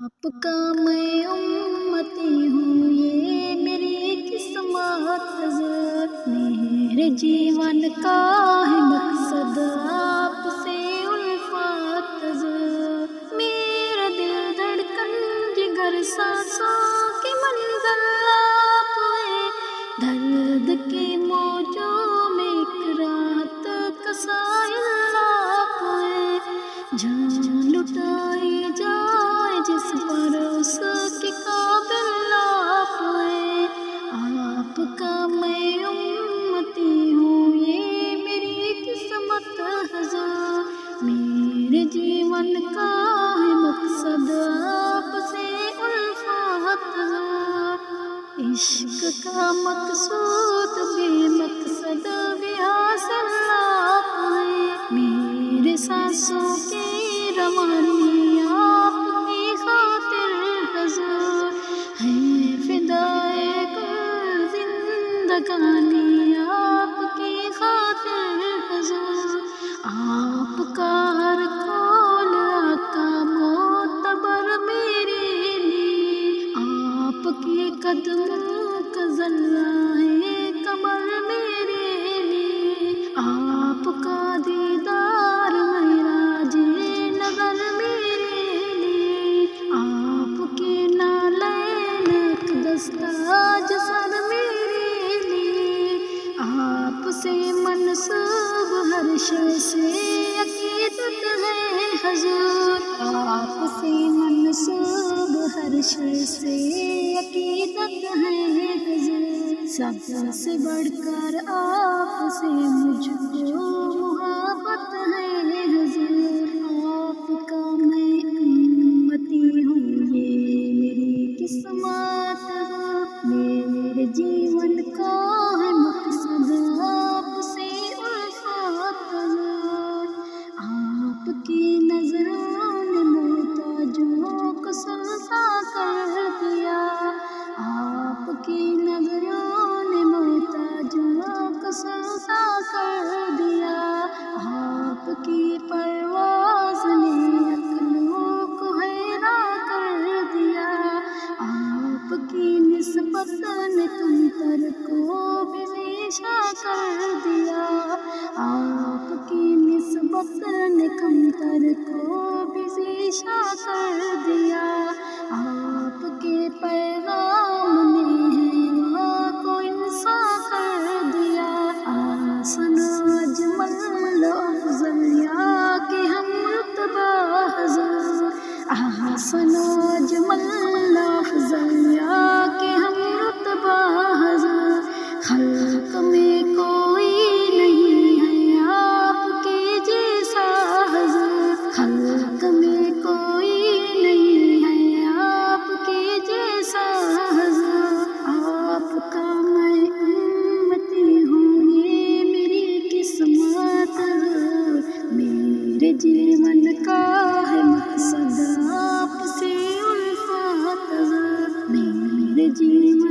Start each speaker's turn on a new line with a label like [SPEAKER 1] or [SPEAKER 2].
[SPEAKER 1] آپ کا میں امتی ہوں، یہ میری قسمت حضرت، میرے جیون کا ہے مقصد آپ سے الفت حضرت، میرا دل دھڑکن جگر سانسوں کی منزل آپ ہیں، درد کے موجوں میں ایک راحت کا سائل آپ ہیں، جان لٹائی جائے جس پر اس کے قابل آپ ہیں، آپ کا میں امتی ہوں، یہ میری قسمت حضرت، میرے جیون کا ہے مقصد آپ سے الفت حضرت، عشق کا مقصود بے مقصد بھی حاصل آپ ہیں، میرے سانسوں کی روانی آپ کی خاطر حضرت، ہے فدائے کل زندگانی آپ کی خاطر حضرت، آپ کا ہر قول آقا معتبر میرے لیے، آپ کے قدموں کا ذرہ ہے کمر میرے لیے، آپ کا دیدار معراج نظر میرے لیے، آپ کے نالین اقدس تاج سر میرے لیے، آپ سے منسوب ہر شے سے عقیدت ہے حضور، آپ سے منسوب ہر شے سے عقیدت ہے حضور، سب سے بڑھ کر آپ سے مجھ کو محبت ہے حضور، آپ کا میں امتی ہوں، یہ میری قسمت ہے، میرے جیون کا ہے مقصد آپ سے الفت حضرت، آپ کی نظروں نے محتاجوں کو سنسا کر دیا، آپ کی نظروں نے محتاجوں کو سنسا کر دیا، آپ کی پرواز نے عقلوں کو حیران کر دیا، آپ کی نسبت نے کمتر کو بھی ذیشان کر دیا، آپ کی نسبت نے کمتر کو بھی ذیشان کر دیا، آپ کے پیغام نے کو انسان کر دیا، آسن اجمل افضل یا کہ ہم رتبہ حضرت، آسن اجمل افضل یا کہ ہم رتبہ حضرت، خلق میں کوئی نہیں ہے آپ کے جیسا حضرت، خلق میں کوئی نہیں ہے آپ کے جیسا حضرت، آپ کا میں امتی ہوں، یہ میری قسمت حضرت، میرے جیون کا ہے مقصد آپ سے الفت حضرت، میرے جیون